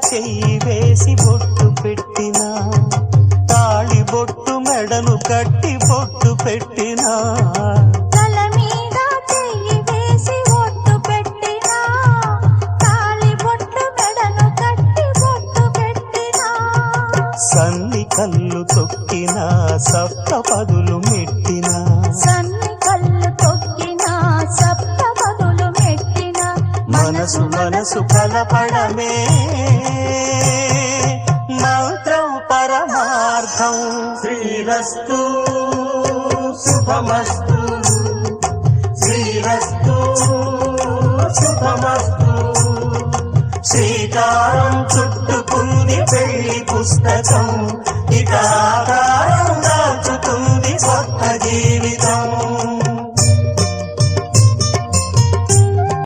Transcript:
చెయ్యి వేసి బొట్టు పెట్టినా, తాళి బొట్టు మెడను కట్టి బొట్టు పెట్టినా, తల మీద చెయ్యి వేసి బొట్టు పెట్టినా, తాళి బొట్టు మెడను కట్టి బొట్టు పెట్టినా, సన్ని కళ్ళు తొక్కినా సప్త పదులు మెట్టినా, సన్ని కళ్ళు తొక్కినా సప్త పదులు మెట్టినా, మనసు మనసు కలపడమే మంత్రం పరమార్థం. శ్రీరస్తు శుభమస్తు, శ్రీరస్తు శుభమస్తు, శ్రీకారం